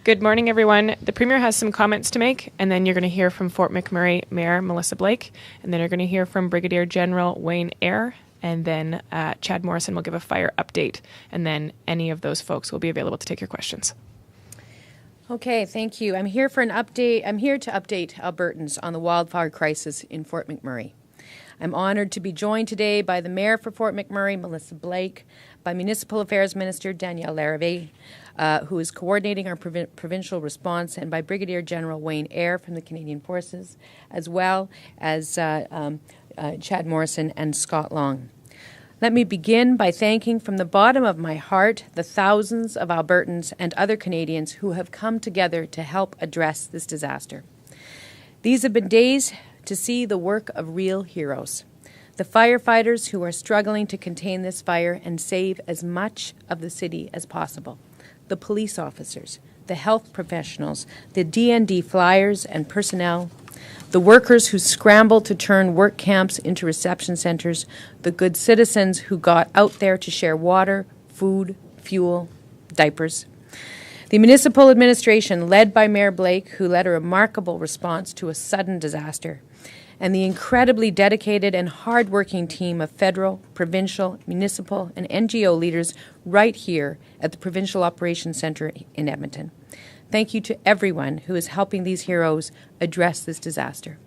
Good morning, everyone. The Premier has some comments to make, and then you're going to hear from Fort McMurray Mayor Melissa Blake, and then you're going to hear from Brigadier General Wayne Eyre, and then Chad Morrison will give a fire update, and then any of those folks will be available to take your questions. Okay, thank you. I'm here for an update. I'm here to update Albertans on the wildfire crisis in Fort McMurray. I'm honored to be joined today by the Mayor for Fort McMurray, Melissa Blake, by Municipal Affairs Minister Danielle Larrivee, who is coordinating our provincial response, and by Brigadier General Wayne Eyre from the Canadian Forces, as well as Chad Morrison and Scott Long. Let me begin by thanking from the bottom of my heart the thousands of Albertans and other Canadians who have come together to help address this disaster. These have been days to see the work of real heroes. The firefighters who are struggling to contain this fire and save as much of the city as possible. The police officers, the health professionals, the DND flyers and personnel, the workers who scrambled to turn work camps into reception centres, the good citizens who got out there to share water, food, fuel, diapers. The municipal administration, led by Mayor Blake, who led a remarkable response to a sudden disaster, and the incredibly dedicated and hard-working team of federal, provincial, municipal, and NGO leaders right here at the Provincial Operations Centre in Edmonton. Thank you to everyone who is helping these heroes address this disaster.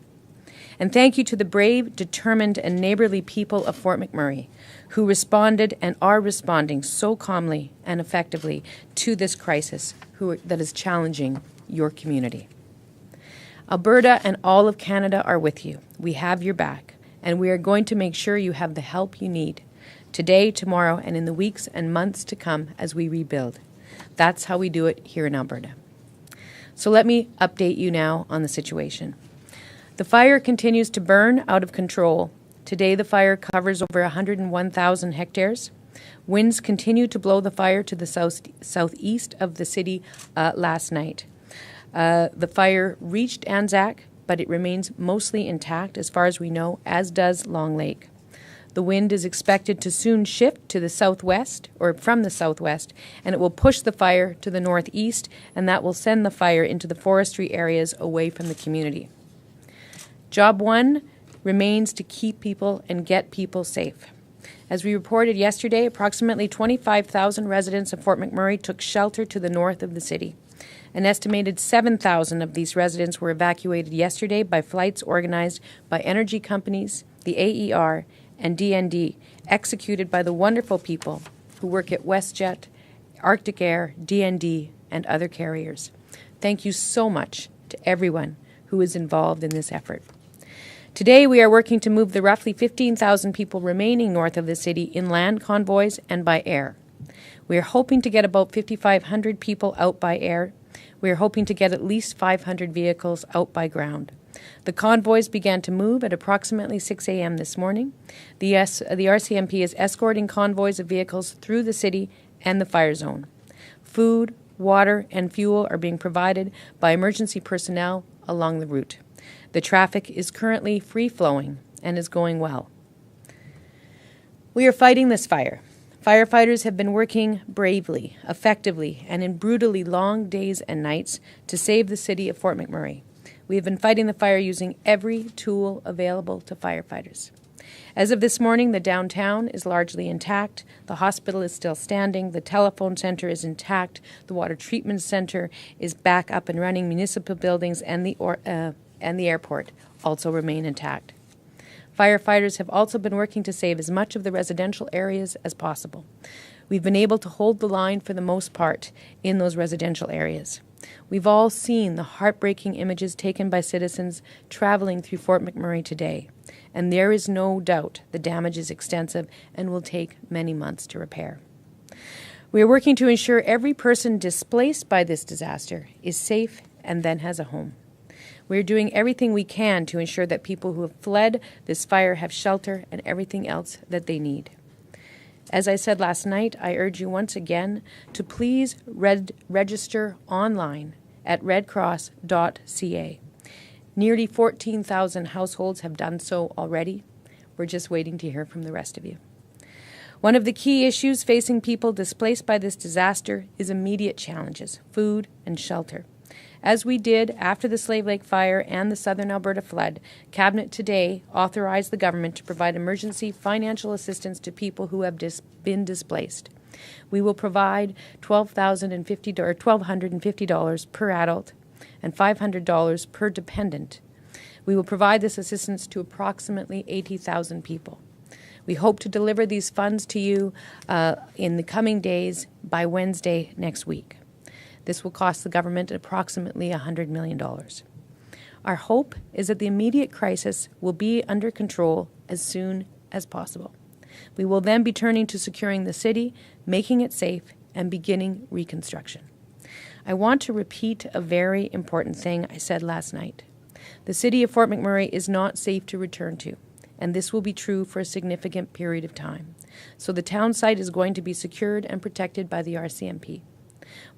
And thank you to the brave, determined, and neighbourly people of Fort McMurray who responded and are responding so calmly and effectively to this crisis that is challenging your community. Alberta and all of Canada are with you. We have your back, and we are going to make sure you have the help you need today, tomorrow, and in the weeks and months to come as we rebuild. That's how we do it here in Alberta. So let me update you now on the situation. The fire continues to burn out of control. Today the fire covers over 101,000 hectares. Winds continue to blow the fire to the southeast of the city last night. The fire reached Anzac, but it remains mostly intact as far as we know, as does Long Lake. The wind is expected to soon shift to the southwest, or from the southwest, and it will push the fire to the northeast, and that will send the fire into the forestry areas away from the community. Job one remains to keep people and get people safe. As we reported yesterday, approximately 25,000 residents of Fort McMurray took shelter to the north of the city. An estimated 7,000 of these residents were evacuated yesterday by flights organized by energy companies, the AER, and DND, executed by the wonderful people who work at WestJet, Arctic Air, DND, and other carriers. Thank you so much to everyone who is involved in this effort. Today, we are working to move the roughly 15,000 people remaining north of the city in land convoys and by air. We are hoping to get about 5,500 people out by air. We are hoping to get at least 500 vehicles out by ground. The convoys began to move at approximately 6 a.m. this morning. The RCMP is escorting convoys of vehicles through the city and the fire zone. Food, water, and fuel are being provided by emergency personnel along the route. The traffic is currently free-flowing and is going well. We are fighting this fire. Firefighters have been working bravely, effectively, and in brutally long days and nights to save the city of Fort McMurray. We have been fighting the fire using every tool available to firefighters. As of this morning, the downtown is largely intact. The hospital is still standing. The telephone center is intact. The water treatment center is back up and running. Municipal buildings and the airport also remain intact. Firefighters have also been working to save as much of the residential areas as possible. We've been able to hold the line for the most part in those residential areas. We've all seen the heartbreaking images taken by citizens traveling through Fort McMurray today, and there is no doubt the damage is extensive and will take many months to repair. We are working to ensure every person displaced by this disaster is safe and then has a home. We are doing everything we can to ensure that people who have fled this fire have shelter and everything else that they need. As I said last night, I urge you once again to please register online at redcross.ca. Nearly 14,000 households have done so already. We're just waiting to hear from the rest of you. One of the key issues facing people displaced by this disaster is immediate challenges, food and shelter. As we did after the Slave Lake fire and the southern Alberta flood, Cabinet today authorized the government to provide emergency financial assistance to people who have been displaced. We will provide $1,250 per adult and $500 per dependent. We will provide this assistance to approximately 80,000 people. We hope to deliver these funds to you in the coming days by Wednesday next week. This will cost the government approximately $100 million. Our hope is that the immediate crisis will be under control as soon as possible. We will then be turning to securing the city, making it safe, and beginning reconstruction. I want to repeat a very important thing I said last night. The city of Fort McMurray is not safe to return to, and this will be true for a significant period of time. So the town site is going to be secured and protected by the RCMP.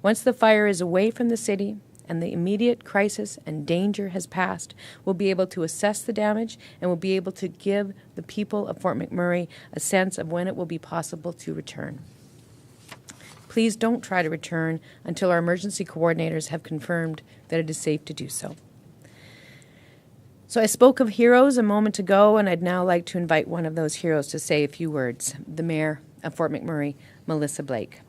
Once the fire is away from the city and the immediate crisis and danger has passed, we'll be able to assess the damage and we'll be able to give the people of Fort McMurray a sense of when it will be possible to return. Please don't try to return until our emergency coordinators have confirmed that it is safe to do so. So I spoke of heroes a moment ago, and I'd now like to invite one of those heroes to say a few words, the Mayor of Fort McMurray, Melissa Blake.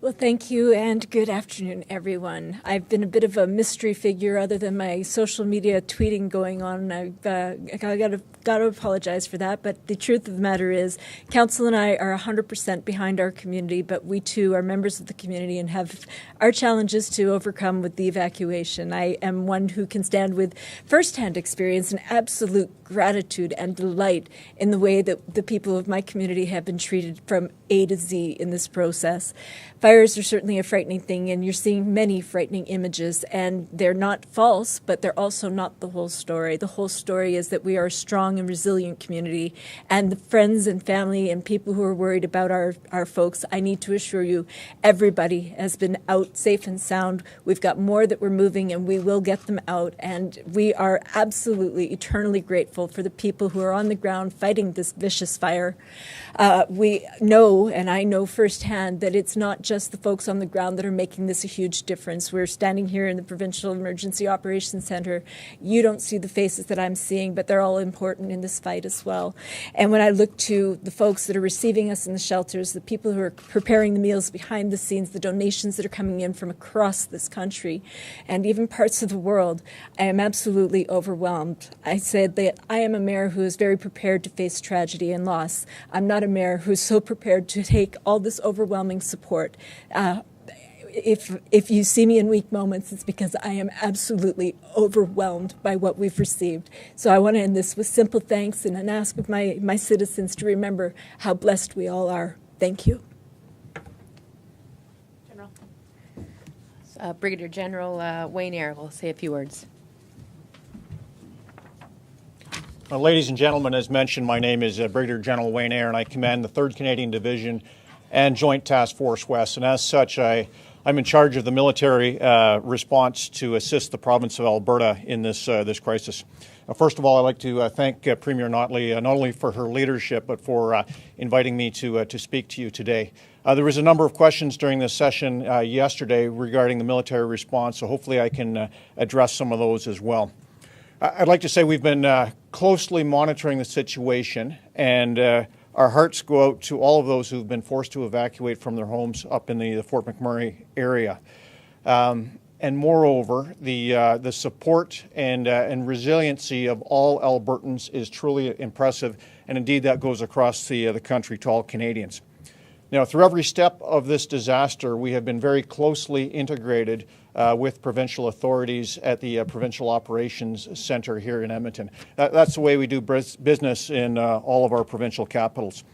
Well, thank you, and good afternoon, everyone. I've been a bit of a mystery figure other than my social media tweeting going on. I've got to apologize for that, but the truth of the matter is Council and I are 100% behind our community, but we too are members of the community and have our challenges to overcome with the evacuation. I am one who can stand with firsthand experience and absolute gratitude and delight in the way that the people of my community have been treated from A to Z in this process. Fires are certainly a frightening thing, and you're seeing many frightening images, and they're not false, but they're also not the whole story. The whole story is that we are a strong and resilient community, and the friends and family and people who are worried about our folks, I need to assure you, everybody has been out safe and sound. We've got more that we're moving, and we will get them out, and we are absolutely eternally grateful for the people who are on the ground fighting this vicious fire. We know, and I know firsthand, that it's not just the folks on the ground that are making this a huge difference. We're standing here in the Provincial Emergency Operations Centre. You don't see the faces that I'm seeing, but they're all important in this fight as well. And when I look to the folks that are receiving us in the shelters, the people who are preparing the meals behind the scenes, the donations that are coming in from across this country, and even parts of the world, I am absolutely overwhelmed. I said that I am a mayor who is very prepared to face tragedy and loss. I'm not a mayor who's so prepared to take all this overwhelming support. If you see me in weak moments, it's because I am absolutely overwhelmed by what we've received. So I want to end this with simple thanks and an ask of my citizens to remember how blessed we all are. Thank you. General. Brigadier General Wayne Eyre will say a few words. Ladies and gentlemen, as mentioned, my name is Brigadier General Wayne Eyre, and I command the 3rd Canadian Division and Joint Task Force West. And as such, I'm in charge of the military response to assist the province of Alberta in this crisis. First of all, I'd like to thank Premier Notley not only for her leadership, but for inviting me to speak to you today. There was a number of questions during this session yesterday regarding the military response, so hopefully I can address some of those as well. I'd like to say we've been closely monitoring the situation, and our hearts go out to all of those who've been forced to evacuate from their homes up in the Fort McMurray area. And moreover, the support and resiliency of all Albertans is truly impressive, and indeed that goes across the country to all Canadians. Now, through every step of this disaster, we have been very closely integrated with provincial authorities at the Provincial Operations Centre here in Edmonton. That's the way we do business in all of our provincial capitals.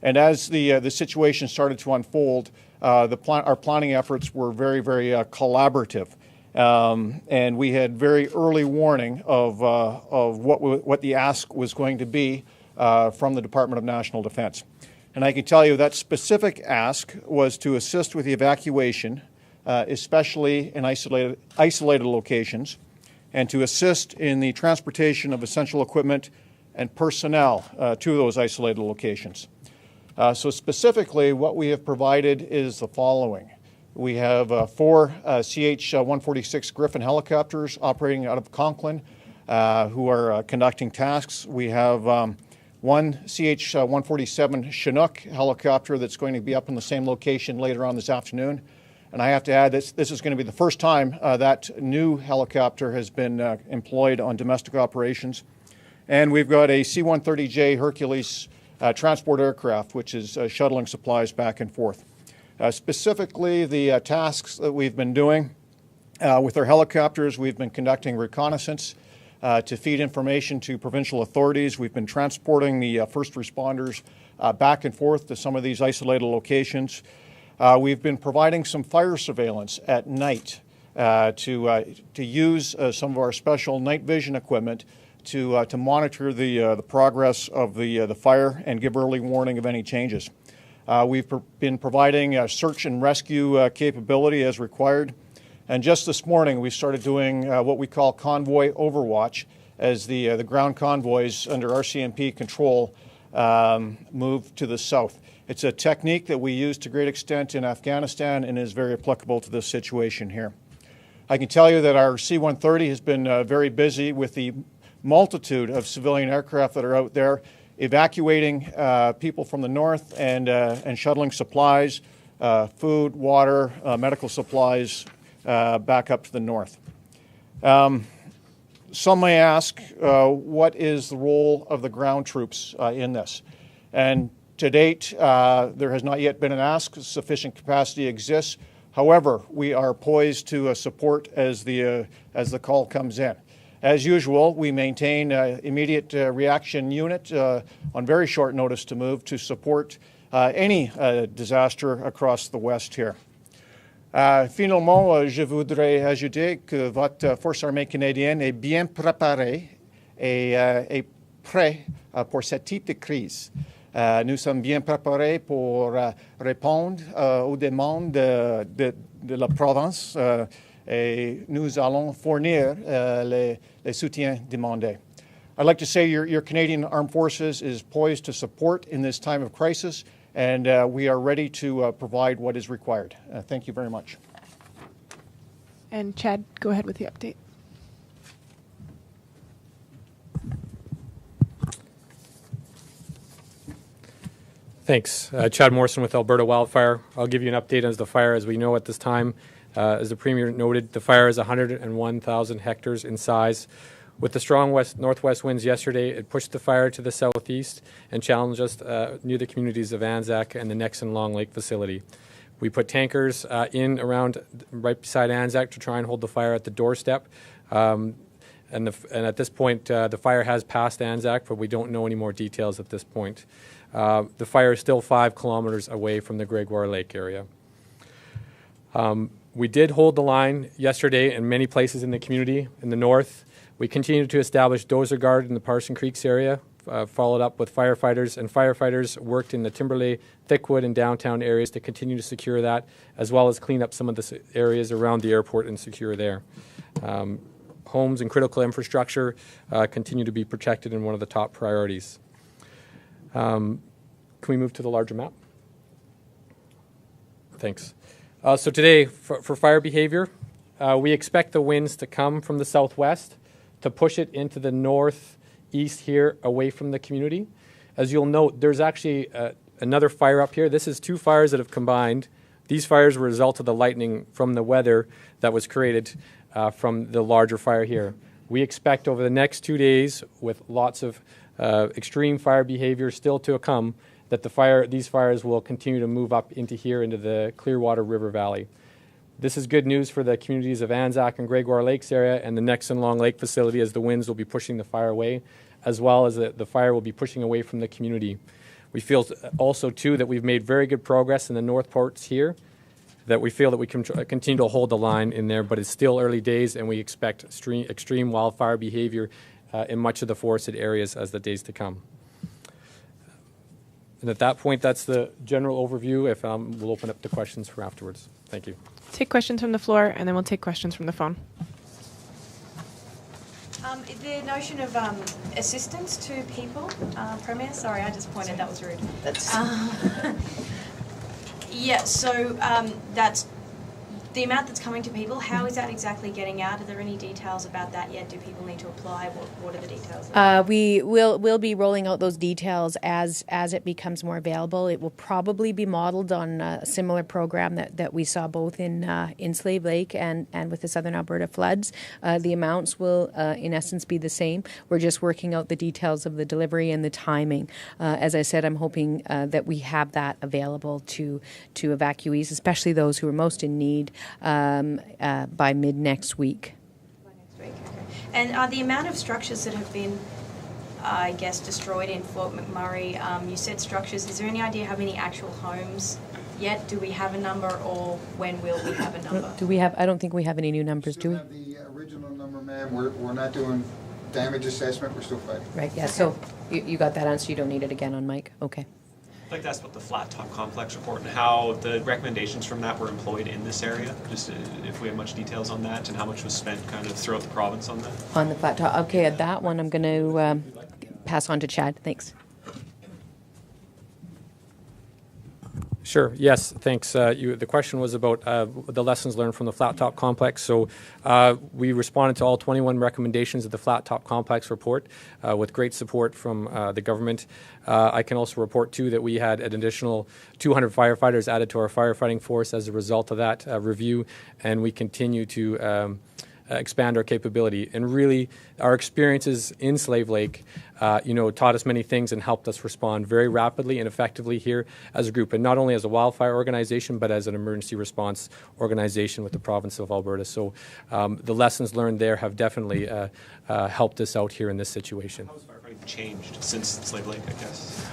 And as the situation started to unfold, our planning efforts were very, very collaborative. And we had very early warning of what the ask was going to be from the Department of National Defence. And I can tell you that specific ask was to assist with the evacuation, especially in isolated locations, and to assist in the transportation of essential equipment and personnel to those isolated locations. So specifically, what we have provided is the following. We have 4 CH-146 Griffin helicopters operating out of Conklin who are conducting tasks. We have 1 CH-147 Chinook helicopter that's going to be up in the same location later on this afternoon. And I have to add, this is going to be the first time that new helicopter has been employed on domestic operations. And we've got a C-130J Hercules transport aircraft, which is shuttling supplies back and forth. Specifically, the tasks that we've been doing with our helicopters, we've been conducting reconnaissance to feed information to provincial authorities. We've been transporting the first responders back and forth to some of these isolated locations. We've been providing some fire surveillance at night to use some of our special night vision equipment to monitor the progress of the fire and give early warning of any changes. We've been providing search and rescue capability as required. And just this morning, we started doing what we call convoy overwatch as the ground convoys under RCMP control move to the south. It's a technique that we use to great extent in Afghanistan and is very applicable to this situation here. I can tell you that our C-130 has been very busy with the multitude of civilian aircraft that are out there, evacuating people from the north and shuttling supplies, food, water, medical supplies back up to the north. Some may ask, what is the role of the ground troops in this? And to date, there has not yet been an ask. Sufficient capacity exists. However, we are poised to support as the call comes in. As usual, we maintain immediate reaction unit on very short notice to move to support any disaster across the west here. Finalement, je voudrais ajouter que votre force armée canadienne est bien préparée et prête pour ce type de crise. Nous sommes bien préparés pour répondre aux demandes de la province et nous allons fournir les soutiens demandés. I'd like to say your Canadian Armed Forces is poised to support in this time of crisis, and we are ready to provide what is required. Thank you very much. And Chad, go ahead with the update. Thanks. Chad Morrison with Alberta Wildfire. I'll give you an update as the fire as we know at this time. As the Premier noted, the fire is 101,000 hectares in size. With the strong northwest winds yesterday, it pushed the fire to the southeast and challenged us near the communities of Anzac and the Nexon Long Lake facility. We put tankers in around right beside Anzac to try and hold the fire at the doorstep. And at this point, the fire has passed Anzac, but we don't know any more details at this point. The fire is still 5 kilometers away from the Gregoire Lake area. We did hold the line yesterday in many places in the community in the north. We continued to establish dozer guard in the Parson Creeks area, followed up with firefighters, and firefighters worked in the Timberley, Thickwood, and downtown areas to continue to secure that, as well as clean up some of the areas around the airport and secure there. Homes and critical infrastructure continue to be protected and one of the top priorities. Can we move to the larger map? Thanks. So today, for fire behavior, we expect the winds to come from the southwest to push it into the northeast here away from the community. As you'll note, there's actually another fire up here. This is 2 fires that have combined. These fires were a result of the lightning from the weather that was created from the larger fire here. We expect over the next 2 days, with lots of extreme fire behavior still to come, that these fires will continue to move up into here, into the Clearwater River Valley. This is good news for the communities of Anzac and Gregoire Lakes area and the Nexon Long Lake facility, as the winds will be pushing the fire away, as well as the fire will be pushing away from the community. We feel also, too, that we've made very good progress in the north ports here, that we feel that we can continue to hold the line in there, but it's still early days, and we expect extreme wildfire behavior in much of the forested areas as the days to come. And at that point, that's the general overview. We'll open up to questions for afterwards. Thank you. Take questions from the floor, and then we'll take questions from the phone. The notion of assistance to people, Premier, sorry, I just pointed, that was rude. That's Yeah, so that's the amount that's coming to people. How is that exactly getting out? Are there any details about that yet? Do people need to apply? What are the details? we'll be rolling out those details as it becomes more available. It will probably be modeled on a similar program that we saw both in Slave Lake and with the Southern Alberta floods. The amounts will in essence be the same. We're just working out the details of the delivery and the timing. As I said, I'm hoping that we have that available to evacuees, especially those who are most in need, by mid next week. Okay. And the amount of structures that have been, I guess, destroyed in Fort McMurray, you said structures. Is there any idea how many actual homes yet? Do we have a number, or when will we have a number? Do we have? I don't think we have any new numbers, do we? Still have the original number, ma'am. We're not doing damage assessment. We're still fighting. Right, yeah. So you got that answer. You don't need it again on Mike? Okay. I'd like to ask about the flat top complex report and how the recommendations from that were employed in this area. Just if we have much details on that and how much was spent kind of throughout the province on that. On the flat top. Okay, that one I'm going to pass on to Chad. Thanks. Sure. Yes. Thanks. The question was about the lessons learned from the flat top complex. So we responded to all 21 recommendations of the flat top complex report with great support from the government. I can also report too that we had an additional 200 firefighters added to our firefighting force as a result of that review, and we continue to expand our capability. And really, our experiences in Slave Lake, taught us many things and helped us respond very rapidly and effectively here as a group, and not only as a wildfire organization, but as an emergency response organization with the province of Alberta. So the lessons learned there have definitely helped us out here in this situation. How has firefighting changed since Slave Lake, I guess?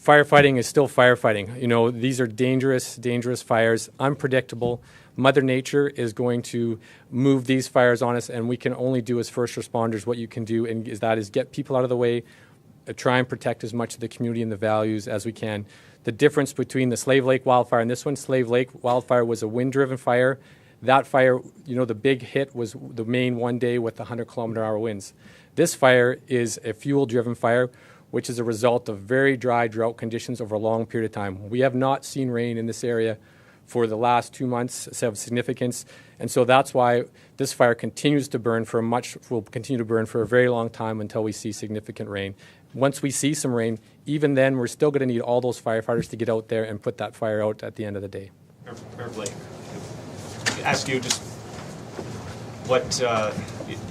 Firefighting is still firefighting. These are dangerous fires, unpredictable. Mother Nature is going to move these fires on us, and we can only do as first responders what you can do, and that is get people out of the way, try and protect as much of the community and the values as we can. The difference between the Slave Lake wildfire and this one, Slave Lake wildfire was a wind-driven fire. That fire, the big hit was the main one day with the 100-kilometer-hour winds. This fire is a fuel-driven fire, which is a result of very dry drought conditions over a long period of time. We have not seen rain in this area for the last 2 months of significance, and so that's why this fire continues to burn will continue to burn for a very long time until we see significant rain. Once we see some rain, even then we're still going to need all those firefighters to get out there and put that fire out at the end of the day. Mayor Blake, ask you just what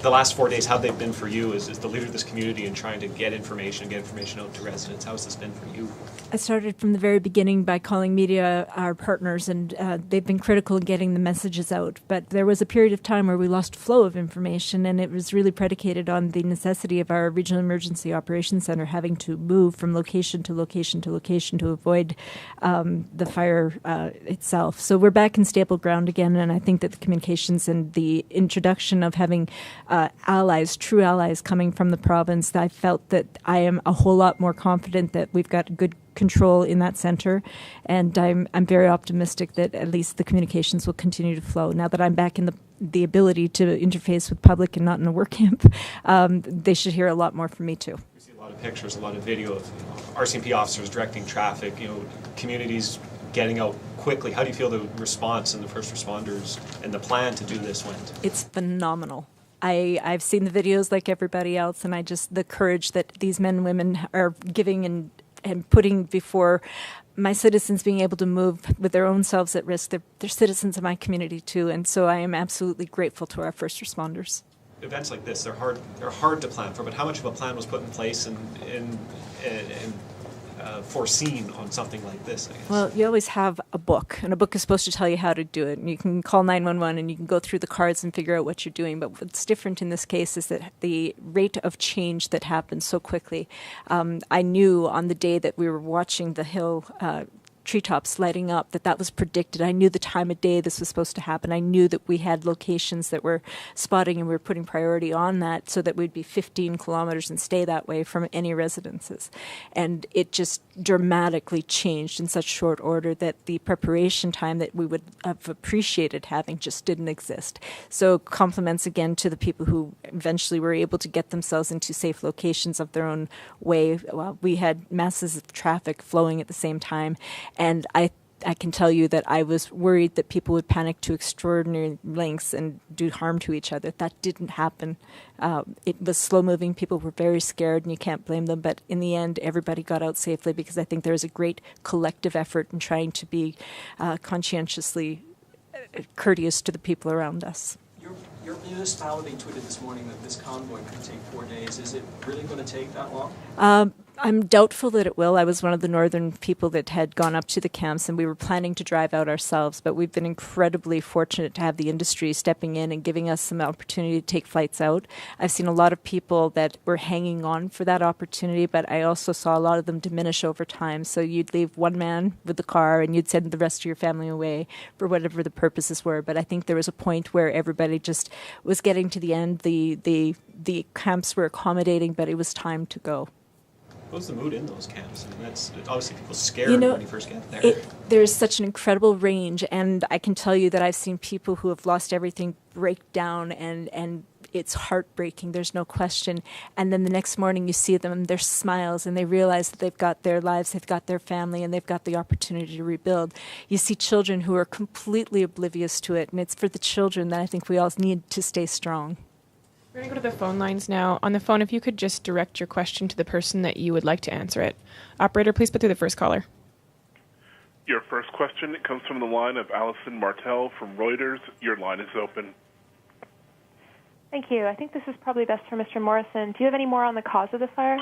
the last 4 days, how they've been for you as the leader of this community and trying to get information out to residents. How has this been for you? I started from the very beginning by calling media our partners, and they've been critical in getting the messages out. But there was a period of time where we lost flow of information, and it was really predicated on the necessity of our Regional Emergency Operations Center having to move from location to location to location to avoid the fire itself. So we're back in stable ground again, and I think that the communications and the introduction of having true allies coming from the province, I felt that I am a whole lot more confident that we've got good control in that center, and I'm very optimistic that at least the communications will continue to flow. Now that I'm back in the ability to interface with public and not in a work camp, they should hear a lot more from me too. We see a lot of pictures, a lot of video of RCMP officers directing traffic, communities getting out quickly. How do you feel the response and the first responders and the plan to do this went? It's phenomenal. I've seen the videos like everybody else, and the courage that these men and women are giving and putting before my citizens being able to move with their own selves at risk. They're citizens of my community too, and so I am absolutely grateful to our first responders. Events like this, they're hard to plan for, but how much of a plan was put in place and foreseen on something like this, I guess? Well, you always have a book, and a book is supposed to tell you how to do it. And you can call 911 and you can go through the cards and figure out what you're doing. But what's different in this case is that the rate of change that happens so quickly. I knew on the day that we were watching the hill treetops lighting up, that was predicted. I knew the time of day this was supposed to happen. I knew that we had locations that were spotting, and we were putting priority on that so that we'd be 15 kilometers and stay that way from any residences. And it just dramatically changed in such short order that the preparation time that we would have appreciated having just didn't exist. So compliments again to the people who eventually were able to get themselves into safe locations of their own way. Well, we had masses of traffic flowing at the same time, and I can tell you that I was worried that people would panic to extraordinary lengths and do harm to each other. That didn't happen. It was slow-moving. People were very scared, and you can't blame them. But in the end, everybody got out safely because I think there was a great collective effort in trying to be conscientiously courteous to the people around us. Your municipality tweeted this morning that this convoy could take 4 days. Is it really going to take that long? I'm doubtful that it will. I was one of the northern people that had gone up to the camps, and we were planning to drive out ourselves, but we've been incredibly fortunate to have the industry stepping in and giving us some opportunity to take flights out. I've seen a lot of people that were hanging on for that opportunity, but I also saw a lot of them diminish over time. So you'd leave one man with the car, and you'd send the rest of your family away for whatever the purposes were. But I think there was a point where everybody just was getting to the end. The camps were accommodating, but it was time to go. What's the mood in those camps? I mean, that's obviously people scared when you first get there. There's such an incredible range, and I can tell you that I've seen people who have lost everything break down, and it's heartbreaking, there's no question. And then the next morning you see them, and their smiles, and they realize that they've got their lives, they've got their family, and they've got the opportunity to rebuild. You see children who are completely oblivious to it, and it's for the children that I think we all need to stay strong. We're going to go to the phone lines now. On the phone, if you could just direct your question to the person that you would like to answer it. Operator, please put through the first caller. Your first question comes from the line of Allison Martell from Reuters. Your line is open. Thank you. I think this is probably best for Mr. Morrison. Do you have any more on the cause of the fire?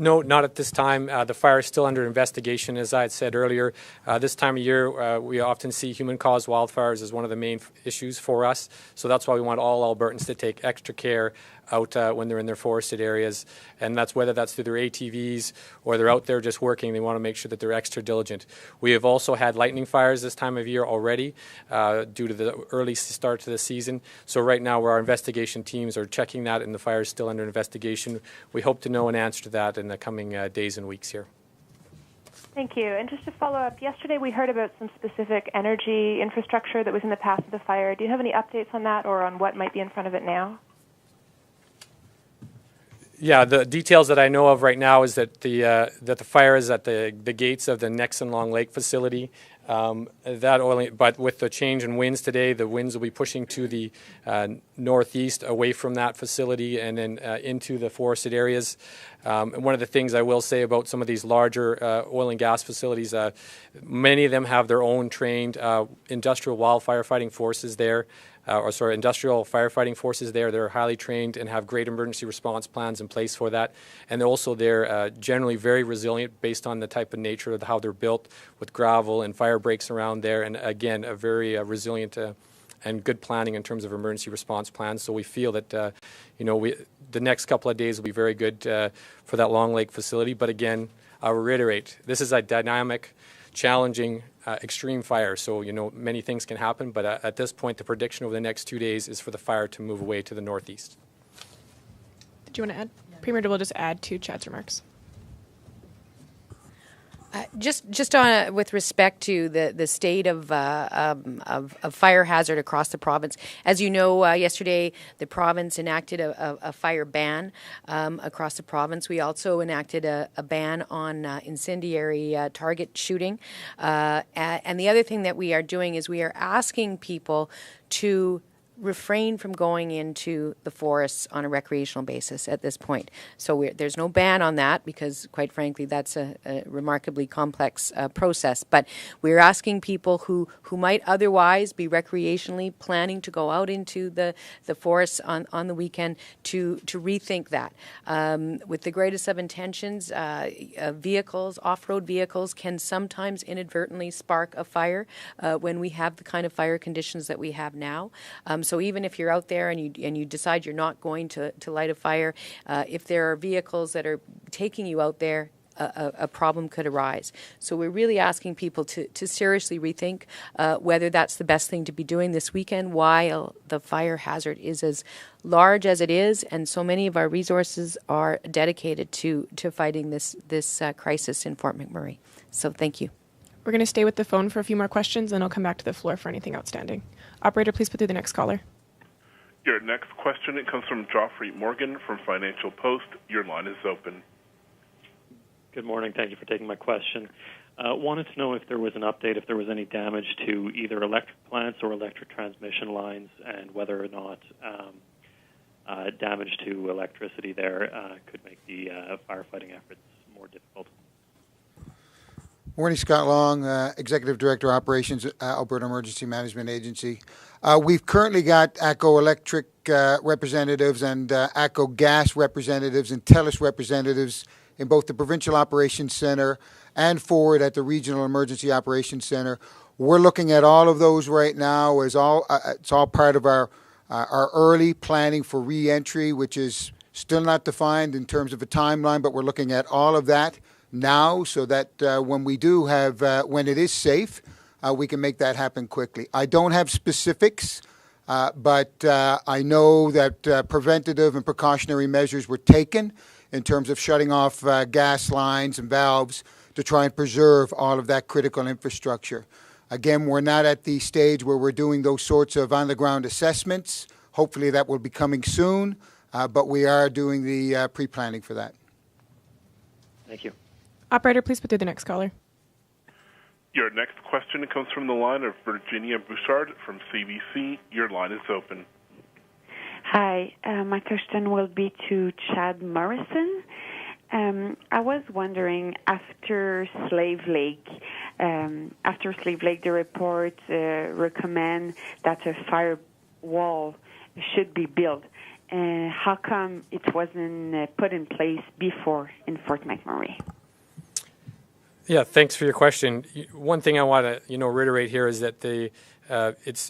No, not at this time. The fire is still under investigation, as I had said earlier. This time of year, we often see human-caused wildfires as one of the main issues for us. So that's why we want all Albertans to take extra care out when they're in their forested areas. And that's whether that's through their ATVs or they're out there just working. They want to make sure that they're extra diligent. We have also had lightning fires this time of year already due to the early start to the season. So right now, our investigation teams are checking that, and the fire is still under investigation. We hope to know an answer to that in the coming days and weeks here. Thank you. And just to follow up, yesterday we heard about some specific energy infrastructure that was in the path of the fire. Do you have any updates on that or on what might be in front of it now? Yeah, the details that I know of right now is that the fire is at the gates of the Nexon Long Lake facility. But with the change in winds today, the winds will be pushing to the northeast away from that facility and then into the forested areas. And one of the things I will say about some of these larger oil and gas facilities, many of them have their own trained industrial firefighting forces there. Industrial firefighting forces there. They're highly trained and have great emergency response plans in place for that. And also they're generally very resilient based on the type of nature of how they're built with gravel and fire breaks around there. And again, a very resilient and good planning in terms of emergency response plans. So we feel that, the next couple of days will be very good for that Long Lake facility. But again, I'll reiterate, this is a dynamic, challenging, extreme fire. So, many things can happen, but at this point, the prediction over the next 2 days is for the fire to move away to the northeast. Did you want to add? Premier, we'll just add to Chad's remarks. Just on with respect to the state of fire hazard across the province. As you know, yesterday the province enacted a fire ban across the province. We also enacted a ban on incendiary target shooting. And the other thing that we are doing is we are asking people to refrain from going into the forests on a recreational basis at this point. So there's no ban on that because, quite frankly, that's a remarkably complex process. But we're asking people who might otherwise be recreationally planning to go out into the forests on the weekend to rethink that. With the greatest of intentions, off-road vehicles can sometimes inadvertently spark a fire when we have the kind of fire conditions that we have now. So even if you're out there and you decide you're not going to light a fire, if there are vehicles that are taking you out there, a problem could arise. So we're really asking people to seriously rethink whether that's the best thing to be doing this weekend while the fire hazard is as large as it is, and so many of our resources are dedicated to fighting this crisis in Fort McMurray. So thank you. We're going to stay with the phone for a few more questions, and I'll come back to the floor for anything outstanding. Operator, please put through the next caller. Your next question, it comes from Joffrey Morgan from Financial Post. Your line is open. Good morning. Thank you for taking my question. Wanted to know if there was an update, if there was any damage to either electric plants or electric transmission lines, and whether or not damage to electricity there could make the firefighting efforts more difficult. Morning, Scott Long, Executive Director, Operations, Alberta Emergency Management Agency. We've currently got ATCO Electric representatives and ATCO Gas representatives and TELUS representatives in both the Provincial Operations Centre and forward at the Regional Emergency Operations Centre. We're looking at all of those right now as it's all part of our early planning for re-entry, which is still not defined in terms of a timeline, but we're looking at all of that now so that when we do have, when it is safe, we can make that happen quickly. I don't have specifics, but I know that preventative and precautionary measures were taken in terms of shutting off gas lines and valves to try and preserve all of that critical infrastructure. Again, we're not at the stage where we're doing those sorts of on-the-ground assessments. Hopefully that will be coming soon, but we are doing the pre-planning for that. Thank you. Operator, please put through the next caller. Your next question comes from the line of Virginia Bouchard from CBC. Your line is open. Hi, my question will be to Chad Morrison. I was wondering, after Slave Lake, the report recommend that a firewall should be built. How come it wasn't put in place before in Fort McMurray? Yeah, thanks for your question. One thing I want to reiterate here is that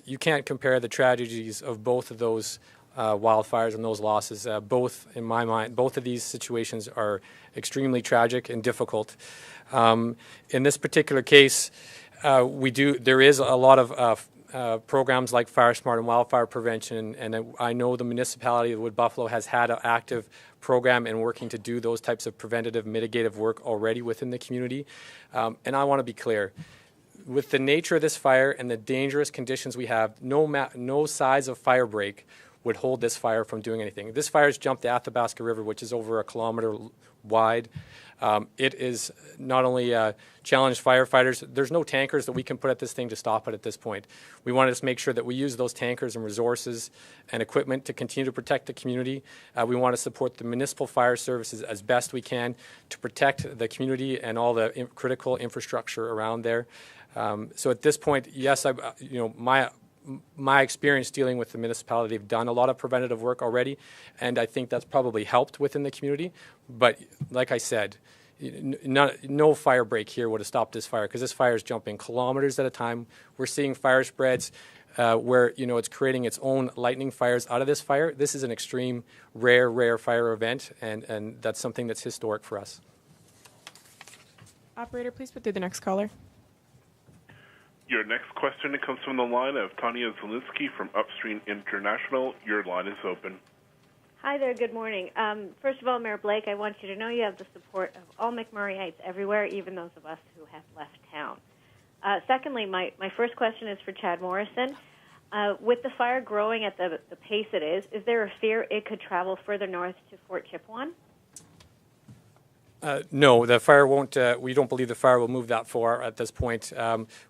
you can't compare the tragedies of both of those wildfires and those losses. Both, in my mind, both of these situations are extremely tragic and difficult. In this particular case, there is a lot of programs like Fire Smart and wildfire prevention, and I know the municipality of Wood Buffalo has had an active program in working to do those types of preventative, mitigative work already within the community. And I want to be clear. With the nature of this fire and the dangerous conditions we have, no size of fire break would hold this fire from doing anything. This fire has jumped the Athabasca River, which is over 1 kilometer wide. It is not only challenged firefighters, there's no tankers that we can put at this thing to stop it at this point. We wanted to make sure that we use those tankers and resources and equipment to continue to protect the community. We want to support the municipal fire services as best we can to protect the community and all the critical infrastructure around there. So at this point, yes, my experience dealing with the municipality, they've done a lot of preventative work already, and I think that's probably helped within the community. But like I said, no fire break here would have stopped this fire, because this fire is jumping kilometers at a time. We're seeing fire spreads where it's creating its own lightning fires out of this fire. This is an extreme, rare fire event, and that's something that's historic for us. Operator, please put through the next caller. Your next question comes from the line of Tanya Zielinski from Upstream International. Your line is open. Hi there, good morning. First of all, Mayor Blake, I want you to know you have the support of all McMurrayites everywhere, even those of us who have left town. Secondly, my first question is for Chad Morrison. With the fire growing at the pace it is there a fear it could travel further north to Fort Chipewyan? No, the fire won't. We don't believe the fire will move that far at this point.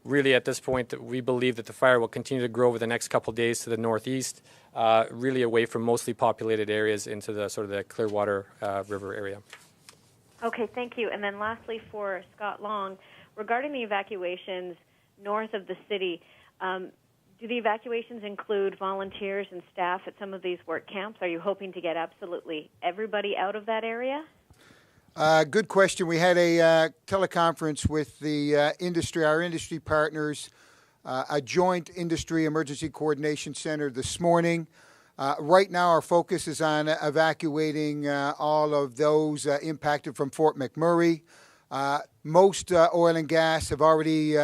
Really, at this point, we believe that the fire will continue to grow over the next couple of days to the northeast, really away from mostly populated areas into the sort of the Clearwater River area. Okay, thank you. And then lastly, for Scott Long, regarding the evacuations north of the city, do the evacuations include volunteers and staff at some of these work camps? Are you hoping to get absolutely everybody out of that area? Good question. We had a teleconference with the industry, our industry partners, a joint industry emergency coordination center this morning. Right now our focus is on evacuating all of those impacted from Fort McMurray. Most oil and gas have already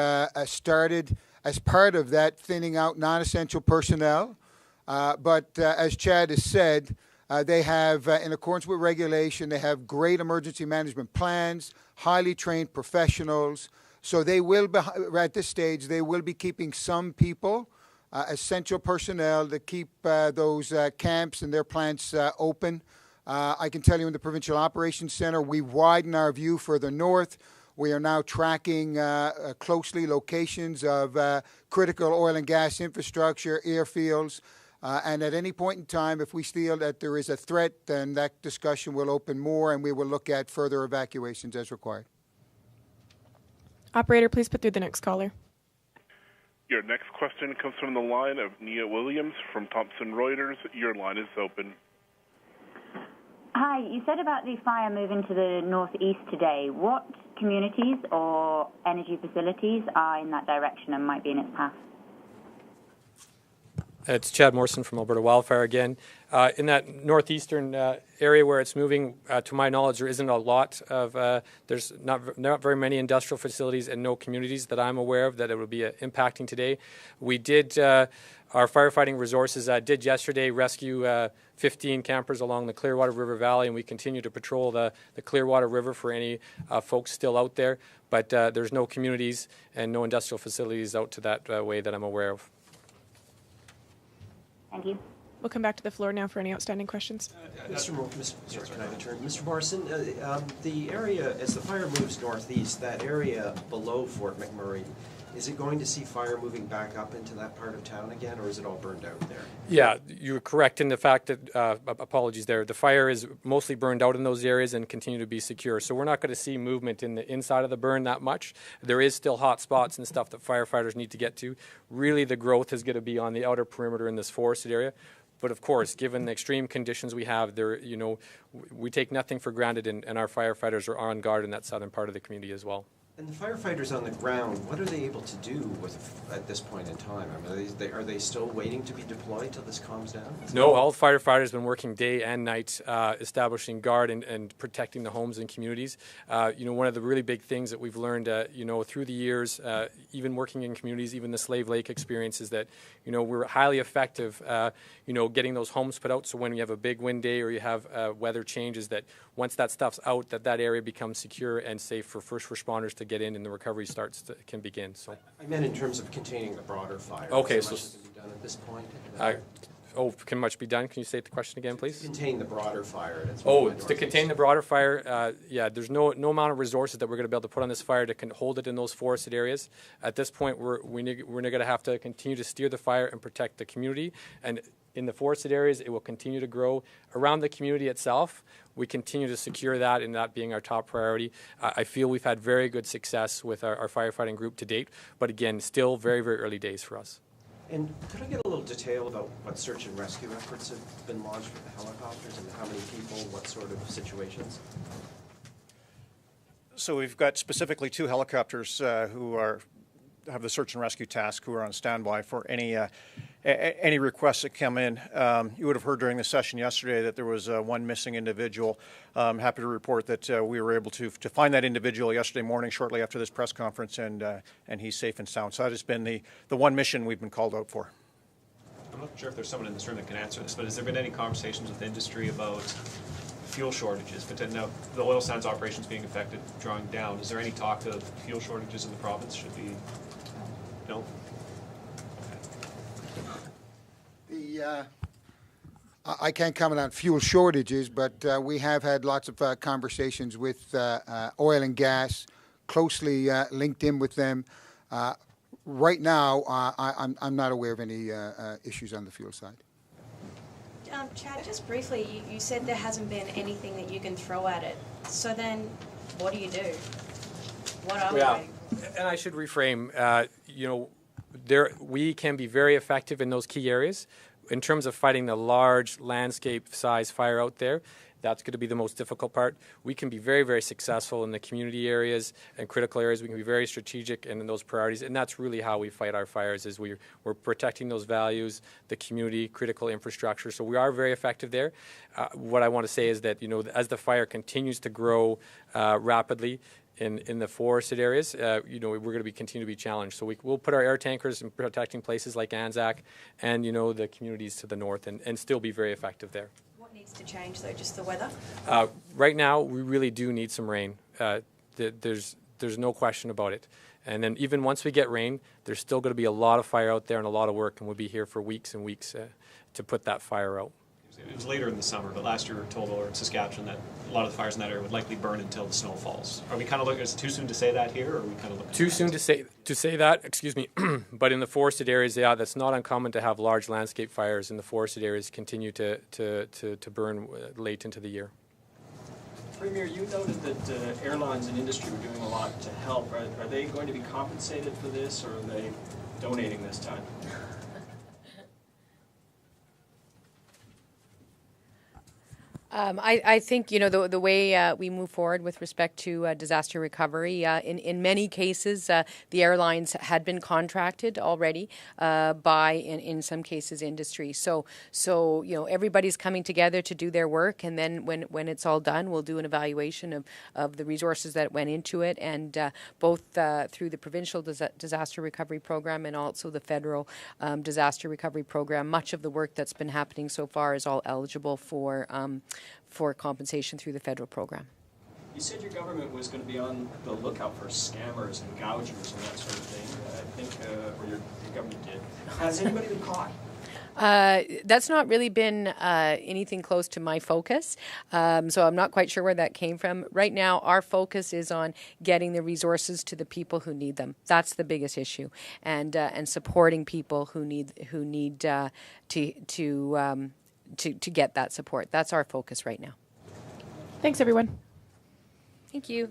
started as part of that thinning out non-essential personnel. But as Chad has said, they have, in accordance with regulation, they have great emergency management plans, highly trained professionals. So they will be, at this stage, they will be keeping some people, essential personnel, to keep those camps and their plants open. I can tell you in the Provincial Operations Center, we widen our view further north. We are now tracking closely locations of critical oil and gas infrastructure, airfields, and at any point in time, if we feel that there is a threat, then that discussion will open more and we will look at further evacuations as required. Operator, please put through the next caller. Your next question comes from the line of Nia Williams from Thomson Reuters. Your line is open. Hi, you said about the fire moving to the northeast today. What communities or energy facilities are in that direction and might be in its path? It's Chad Morrison from Alberta Wildfire again. In that northeastern area where it's moving, to my knowledge, there isn't a lot of, there's not very many industrial facilities and no communities that I'm aware of that it will be impacting today. We did, our firefighting resources did yesterday rescue 15 campers along the Clearwater River Valley, and we continue to patrol the Clearwater River for any folks still out there. But there's no communities and no industrial facilities out to that way that I'm aware of. Thank you. We'll come back to the floor now for any outstanding questions. Mr. Morrison, the area, as the fire moves northeast, that area below Fort McMurray, is it going to see fire moving back up into that part of town again, or is it all burned out there? Yeah, you're correct in the fact that, apologies there, the fire is mostly burned out in those areas and continue to be secure. So we're not going to see movement in the inside of the burn that much. There is still hot spots and stuff that firefighters need to get to. Really, the growth is going to be on the outer perimeter in this forested area. But of course, given the extreme conditions we have, there, you know, we take nothing for granted, and our firefighters are on guard in that southern part of the community as well. And the firefighters on the ground, what are they able to do at this point in time? I mean, are they still waiting to be deployed till this calms down? No, all firefighters have been working day and night, establishing guard and protecting the homes and communities. You know, one of the really big things that we've learned, you know, through the years, even working in communities, even the Slave Lake experience, is that, you know, we're highly effective, you know, getting those homes put out. So when you have a big wind day or you have weather changes, that once that stuff's out, that area becomes secure and safe for first responders to get in, and the recovery can begin. So I meant in terms of containing the broader fire. Okay, so much that can be done at this point. Can much be done? Can you say the question again, please? To contain the broader fire. To contain the broader fire, yeah, there's no amount of resources that we're going to be able to put on this fire to hold it in those forested areas. At this point, we're going to have to continue to steer the fire and protect the community. And in the forested areas, it will continue to grow. Around the community itself, we continue to secure that, and that being our top priority. I feel we've had very good success with our firefighting group to date, but again, still very, very early days for us. And could I get a little detail about what search and rescue efforts have been launched with the helicopters, and how many people, what sort of situations? So we've got specifically 2 helicopters who have the search and rescue task, who are on standby for any requests that come in. You would have heard during the session yesterday that there was one missing individual. I'm happy to report that we were able to find that individual yesterday morning shortly after this press conference, and he's safe and sound. So that has been the one mission we've been called out for. I'm not sure if there's someone in this room that can answer this, but has there been any conversations with industry about fuel shortages? But now the oil sands operations being affected, drawing down, is there any talk of fuel shortages in the province? Should we? No? I can't comment on fuel shortages, but we have had lots of conversations with oil and gas, closely linked in with them. Right now, I'm not aware of any issues on the fuel side. Chad, just briefly, you said there hasn't been anything that you can throw at it. So then, what do you do? What are we doing? And I should reframe, you know, we can be very effective in those key areas. In terms of fighting the large landscape-size fire out there, that's going to be the most difficult part. We can be very, very successful in the community areas and critical areas. We can be very strategic in those priorities, and that's really how we fight our fires, is we're protecting those values, the community, critical infrastructure. So we are very effective there. What I want to say is that, you know, as the fire continues to grow rapidly, in the forested areas, we're going to continue to be challenged. So we'll put our air tankers in protecting places like Anzac and, the communities to the north and still be very effective there. What needs to change, though? Just the weather? Right now, we really do need some rain. There's no question about it. And then even once we get rain, there's still going to be a lot of fire out there and a lot of work, and we'll be here for weeks and weeks to put that fire out. It was later in the summer, but last year we were told over in Saskatchewan that a lot of the fires in that area would likely burn until the snow falls. Are we kind of looking? Is it too soon to say that here, or are we kind of looking? Too soon to say that. Excuse me. But in the forested areas, that's not uncommon to have large landscape fires in the forested areas continue to burn late into the year. Premier, you noted that airlines and industry were doing a lot to help. Are they going to be compensated for this, or are they donating this time? I think, the way we move forward with respect to disaster recovery, in many cases, the airlines had been contracted already by, in some cases, industry. So everybody's coming together to do their work, and then when it's all done, we'll do an evaluation of the resources that went into it, and both through the provincial disaster recovery program and also the federal disaster recovery program. Much of the work that's been happening so far is all eligible for compensation through the federal program. You said your government was going to be on the lookout for scammers and gougers and that sort of thing. I think, or your government did. Has anybody been caught? That's not really been anything close to my focus, so I'm not quite sure where that came from. Right now, our focus is on getting the resources to the people who need them. That's the biggest issue, and supporting people who need to get that support. That's our focus right now. Thanks, everyone. Thank you.